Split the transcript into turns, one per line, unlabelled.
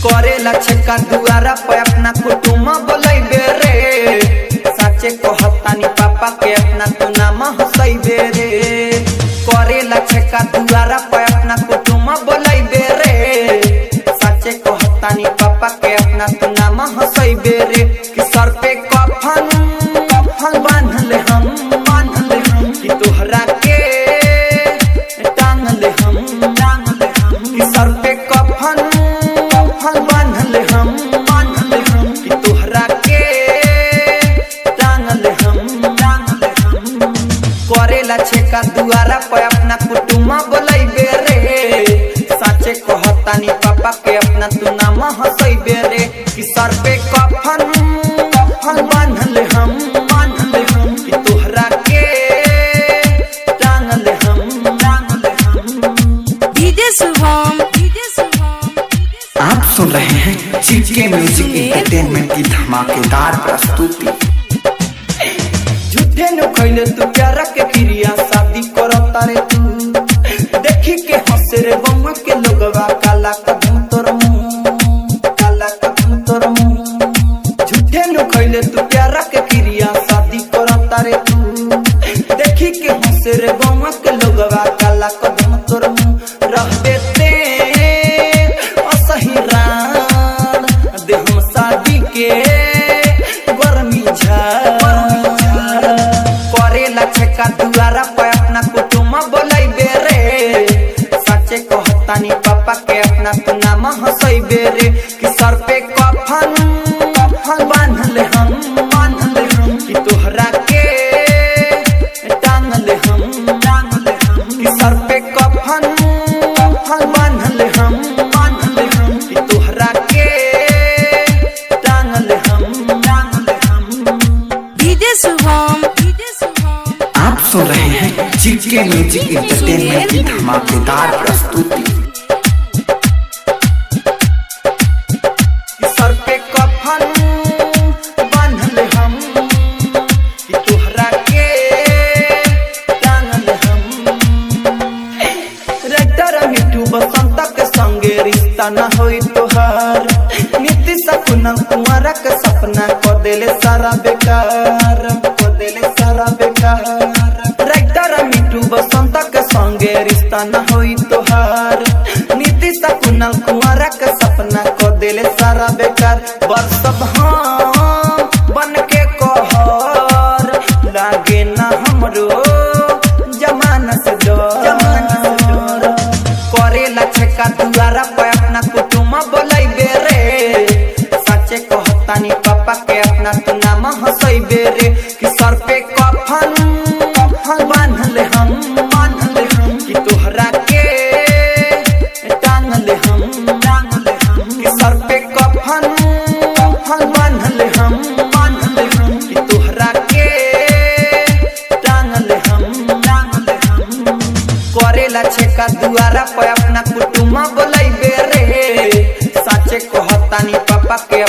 करेला छक्का दुआरा पे अपना कुटुम बोलैबे रे। साचे कहतानी पापा के अपना तू नाम हसैबे रे। करेला छक्का दुआरा पे अपना कुटुम बोलैबे रे। साचे कहतानी पापा के अपना तू नाम हसैबे रे। कि सर पे कफन बांधले हम कि तोहरा के टांगले हम कि सर पे कफन बांधले हम कि तोहरा के टांगले हम। करेला छक्का दुआरा पे अपना कुटुम बोलैबे रे। साचे कहतानी पापा के अपना तू नाम हसैबे रे। कि सर पे कफन बांधले हम कि तोहरा के टांगले हम।
आप सुन रहे हैं जीके म्यूजिक एंटरटेनमेंट की धमाकेदार प्रस्तुति।
झूठे न खैले तू प्यारा के क्रिया शादी करता रे तू। देखी के हंसे रे बम्मा के लोगवा काला कदम तोर मुंह झूठे न खैले तू प्यारा के क्रिया शादी करता रे तू। देखी के हंसे रे बम्मा के लोगवा काला कदम तोर मुंह। रह देते असही रान दे हम शादी के गर्मी झाड़। करेला छक्का दुआरा पे अपना कुटुम बोलैबे रे। साचे कहतानी पापा के अपना तू नाम हसैबे रे। कि सर पे कफन बांधले हम कि तोहरा के टांगले हम कि सर पे कफन बांधले हम कि तोहरा के टांगले हम।
आप सुन रहे हैं जीके म्यूजिक एंटरटेनमेंट की धमाकेदार प्रस्तुति।
सर पे कफन बांधले हम कि तोहरा के टांगले हम। रेटर मिठू बसंत के संगे रिश्ता न होई तोहार। नीतीश कुनल कुंवरा के सपना को देले सारा बेकार रेटर मिठू बसंत के संगे रिश्ता न होई तोहार। नीतीश कुनल कुंवरा के सपना को देले सारा बेकार। बरसब हम बन के कहर लागे ना हमरो जमाना से डर। करेला छक्का दुआरा पे अपना कुटुम बोलैबे रे। साचे कहतानी पापा के अपना तू नाम हसैबे रे। कि सर पे कफन बांधले हम कि तोहरा के टांगले हम कि सर पे कफन बांधले हम कि तोहरा के टांगले हम। करेला छक्का दुआरा पे अपना कुटुम बोलैबे रे। साचे कहतानी पापा के